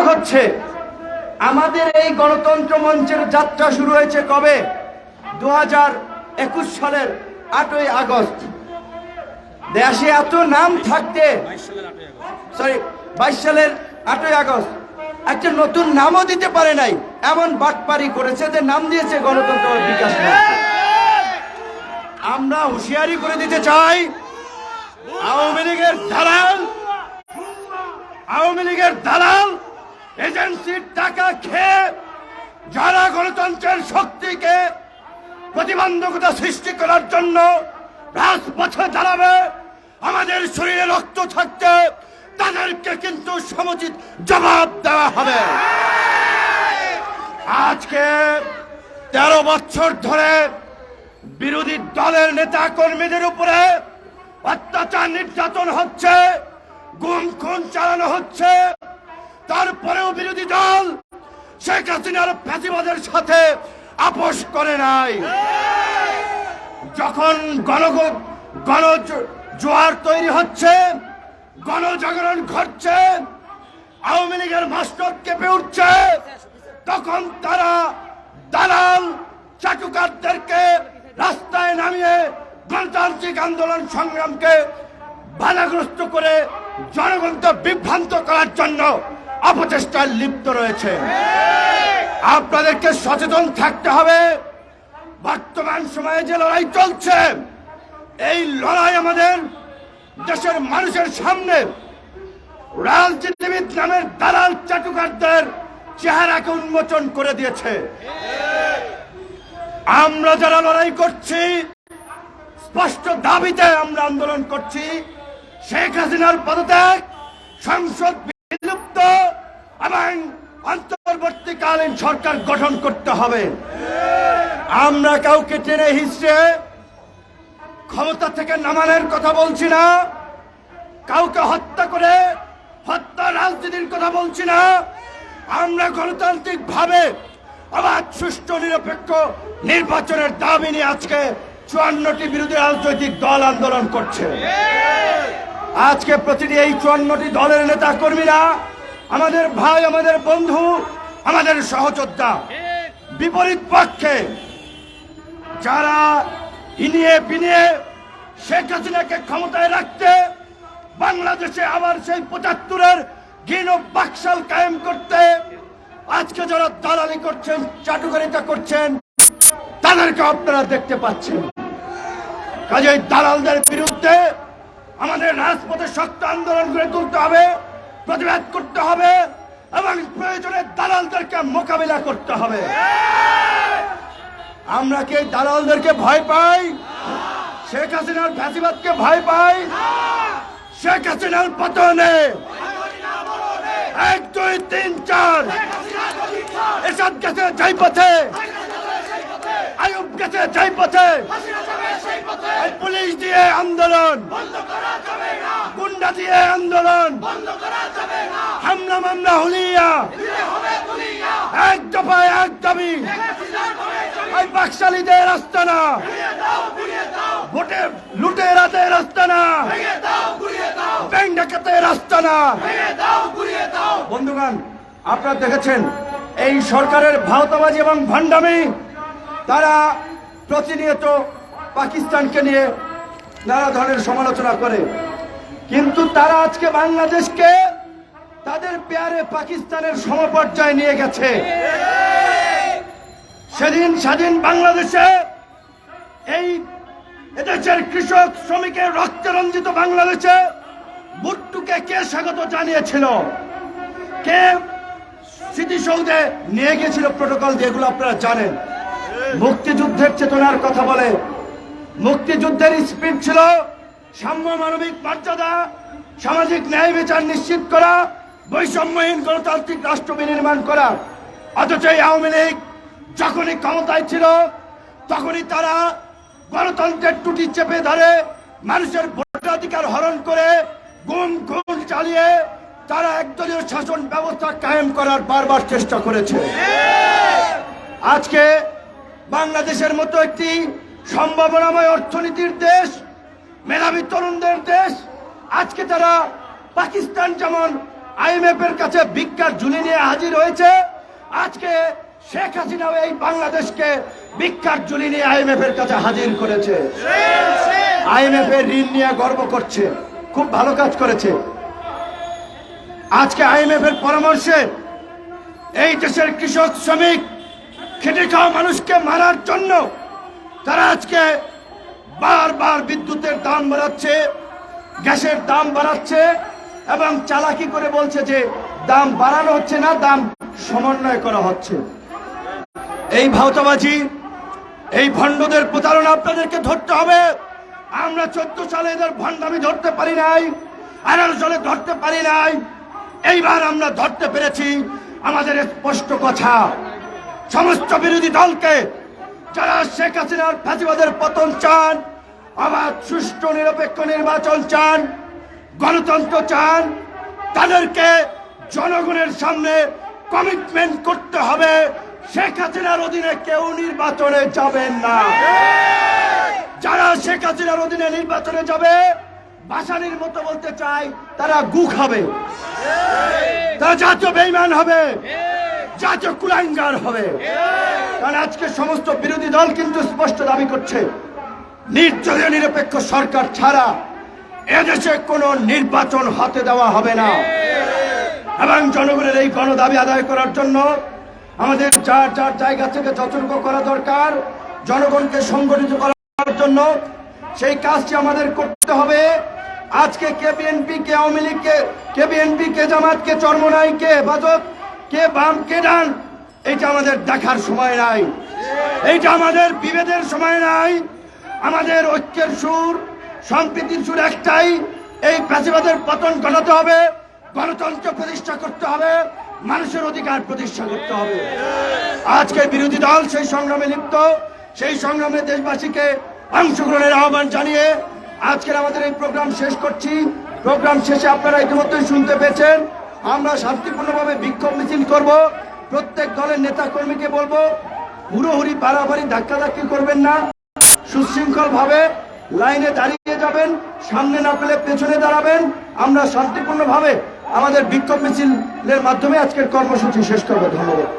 হচ্ছে আমাদের এই গণতন্ত্র মঞ্চের যাত্রা শুরু হয়েছে কবে? 2021 সালের 8ই আগস্ট। দেশে এত নাম থাকতে 22 সালের 8ই আগস্ট একটা নতুন নামও দিতে পারে নাই, এমন বাটপারি করেছে যে নাম দিয়েছে গণতন্ত্র বিকাশ মঞ্চ। আমরা হুঁশিয়ারি করে দিতে চাই, আওয়ামী লীগের দালাল এজেন্সির টাকা খেয়ে যারা গণতন্ত্রের শক্তিকে প্রতিবন্ধকতা সৃষ্টি করার জন্য রাজপথে দাঁড়াবে, আমাদের শরীরে রক্ত থাকতে তাদেরকে কিন্তু সমুচিত জবাব দেওয়া হবে। আজকে 13 বছর ধরে বিরোধী দলের নেতা কর্মীদের উপরে অত্যাচার নির্যাতন হচ্ছে, গুম খুন চালানো হচ্ছে, তারপরেও বিরোধী দল শেখ হাসিনার ফ্যাসিবাদের সাথে আপোষ করে নাই। যখন গণ জোয়ার তৈরি হচ্ছে, গণজাগরণ ঘটছে, আওয়ামী লীগের মাস্টার কেঁপে উঠছে, তখন তারা দালাল চাটুকারদেরকে রাস্তায় নামিয়ে গণতান্ত্রিক আন্দোলন সংগ্রামকে বাধাগ্রস্ত করে জনগণকে বিভ্রান্ত করার জন্য অপচেষ্টায় লিপ্ত রয়েছে। আপনাদেরকে সচেতন থাকতে হবে। বর্তমান সময়ে যে লড়াই চলছে, এই লড়াই আমাদের দেশের মানুষের সামনে রাজনীতিবিদ নামের দালাল চাটুকারদের চেহারাকে উন্মোচন করে দিয়েছে। আমরা যারা লড়াই করছি, স্পষ্ট দাবিতে আমরা আন্দোলন করছি, শেখ হাসিনার পদত্যাগ, সংসদ বিলুপ্ত এবং অন্তর্বর্তীকালীন সরকার গঠন করতে হবে। আমরা কাউকে টেনে হিঁচড়ে ক্ষমতা থেকে নামানোর কথা বলছি না, কাউকে হত্যা করে হত্যা রাজনীতির কথা বলছি না। আমরা গণতান্ত্রিক ভাবে অবাধ, সুষ্ঠু, নিরপেক্ষ নির্বাচনের দাবি নিয়ে আজকে 54টি বিরোধী রাজনৈতিক দল আন্দোলন করছে। আজকে প্রতিটি এই 54টি দলের নেতা কর্মীরা আমাদের ভাই, আমাদের বন্ধু, আমাদের সহযোদ্ধা। বিপরীত পক্ষে যারা ইনিয়ে বিনিয়ে শেখ হাসিনাকে ক্ষমতায় রাখতে, বাংলাদেশে আবার সেই 75-এর ঘৃণ বাকশাল কায়েম করতে আজকে যারা দালালি করছেন, চাটুকারিতা করছেন, তাদেরকে আপনারা দেখতে পাচ্ছেন। কাজেই দালালদের বিরুদ্ধে আমাদের রাজপথে শক্ত আন্দোলন গড়ে তুলতে হবে, প্রতিবাদ করতে হবে এবং প্রয়োজনে দালালদেরকে মোকাবিলা করতে হবে। আমরা কি দালালদেরকে ভয় পাই? শেখ হাসিনার ফ্যাসিবাদকে ভয় পাই? শেখ হাসিনার পতনে 1, 2, 3, 4 এরশাদ গেছে যাই পথে, আইয়ুব গেছে যাই পথে, পুলিশ দিয়ে আন্দোলন, গুন্ডা দিয়ে আন্দোলন, হামলা মামলা হুলিয়া, এক দফায় এক দাবি, এই বাকশালীদের আস্তানা, ভোটে লুটেরাদের আস্তানা, ব্যাংক ডাকাতের আস্তানা। বন্ধুগণ, আপনারা দেখেছেন এই সরকারের ভাওতাবাজি এবং ভণ্ডামি। তারা প্রতিনিয়ত পাকিস্তানকে নিয়ে নানা ধরনের সমালোচনা করে, কিন্তু তারা আজকে বাংলাদেশকে তাদের পেয়ারে পাকিস্তানের সমপর্যায়ে নিয়ে গেছে। সেদিন স্বাধীন বাংলাদেশে এই এদেশের কৃষক শ্রমিকের রক্তে রঞ্জিত বাংলাদেশে ভুট্টুকে কে স্বাগত জানিয়েছিল, কে স্মৃতিসৌধে নিয়ে গিয়েছিল প্রটোকল দিয়ে, এগুলো আপনারা জানেন। মুক্তিযুদ্ধের চেতনার কথা বলে, মুক্তিযুদ্ধের স্পিরিট ছিল সাম্য, মানবিক মর্যাদা, সামাজিক ন্যায় বিচার নিশ্চিত করা, বৈষম্যহীন গণতান্ত্রিক রাষ্ট্র বিনির্মাণ করা। অথচ এই আওয়ামী লীগ যখনই ক্ষমতায় ছিল, তখনই তারা গণতন্ত্রের টুটি চেপে ধরে, মানুষের ভোটাধিকার হরণ করে, গুম খুন চালিয়ে তারা একদলীয় শাসন ব্যবস্থা কায়েম করার বারবার চেষ্টা করেছে। আজকে বাংলাদেশের মতো একটি সম্ভাবনাময় অর্থনীতির দেশ, মেধাবী তরুণদের দেশ, আজকে তারা পাকিস্তান যেমন IMF এর কাছে ভিক্ষার ঝুলি নিয়ে হাজির হয়েছে। আজকে শেখ হাসিনাও এই বাংলাদেশকে ভিক্ষার ঝুলি নিয়ে IMF এর কাছে হাজির করেছে। IMF এর ঋণ নিয়ে গর্ব করছে, খুব ভালো কাজ করেছে। আজকে IMF এর পরামর্শে এই দেশের কৃষক, শ্রমিক, খেটে খাওয়া মানুষকে মারার জন্য তারা আজকে বারবার বিদ্যুতের দাম বাড়াচ্ছে, গ্যাসের দাম বাড়াচ্ছে এবং চালাকি করে বলছে যে দাম বাড়ানো হচ্ছে না, দাম সমন্বয় করা হচ্ছে। এই ভাওতাবাজি, এই ভণ্ডদের প্রতারণা আপনাদেরকে ধরতে হবে। আমরা 14 সালে এদের ভণ্ডামি ধরতে পারি নাই, 18 সালে ধরতে পারি নাই, এইবার আমরা ধরতে পেরেছি। আমাদের স্পষ্ট কথা, সমস্ত বিরোধী দলকে, যারা শেখ হাসিনার ফ্যাসিবাদের পতন চান, অবাধ, সুষ্ঠু, নিরপেক্ষ নির্বাচন চান, গণতন্ত্র চান, তাদেরকে জনগণের সামনে কমিটমেন্ট করতে হবে শেখ হাসিনার অধীনে কেউ নির্বাচনে যাবেন না। যারা শেখ হাসিনার অধীনে নির্বাচনে যাবে, ভাসানির মতো বলতে চাই, তারা গু খাবে, তারা জাতীয় বেঈমান হবে, জাতীয় কুলাঙ্গার হবে। কারণ আজকে সমস্ত বিরোধী দল কিন্তু স্পষ্ট দাবি করছে, নির্দলীয় নিরপেক্ষ সরকার ছাড়া এদেশে কোনো নির্বাচন হতে দেওয়া হবে না। এবং জনগণের এই গণদাবি আদায় করার জন্য আমাদের যার যার জায়গা থেকে যতটুকু করা দরকার, জনগণকে সংগঠিত করার জন্য সেই কাজটি আমাদের করতে হবে। আজকে কে বিএনপি, কে আওয়ামী লীগ, কে বিএনপি, কে জামাত, কে চরমনাই, কে হেফাজত, কে বাম, কে ডান, এইটা আমাদের দেখার সময় নাই, এইটা আমাদের বিভেদের সময় নাই। আমাদের ঐক্যের সুর, সম্প্রীতির সুর একটাই, এই ফ্যাসিবাদের পতন ঘটাতে হবে, গণতন্ত্র প্রতিষ্ঠা করতে হবে, মানুষের অধিকার প্রতিষ্ঠা করতে হবে। আজকে বিরোধী দল সেই সংগ্রামে লিপ্ত, সেই সংগ্রামে দেশবাসীকে অংশগ্রহণের আহ্বান জানিয়ে আজকের আমাদের এই প্রোগ্রাম শেষ করছি। প্রোগ্রাম শেষে আপনারা ইতিমধ্যেই শুনতে পেয়েছেন, আমরা শান্তিপূর্ণভাবে বিক্ষোভ মিছিল করব। প্রত্যেক দলের নেতা কর্মীকে বলবো, হুড়োহুড়ি, বাড়াবাড়ি, ধাক্কাধাক্কি করবেন না, সুশৃঙ্খল ভাবে লাইনে দাঁড়িয়ে যাবেন, সামনে না পেলে পেছনে দাঁড়াবেন। আমরা শান্তিপূর্ণভাবে আমাদের বিক্ষোভ মিছিলের মাধ্যমে আজকের কর্মসূচি শেষ করবো। ধন্যবাদ।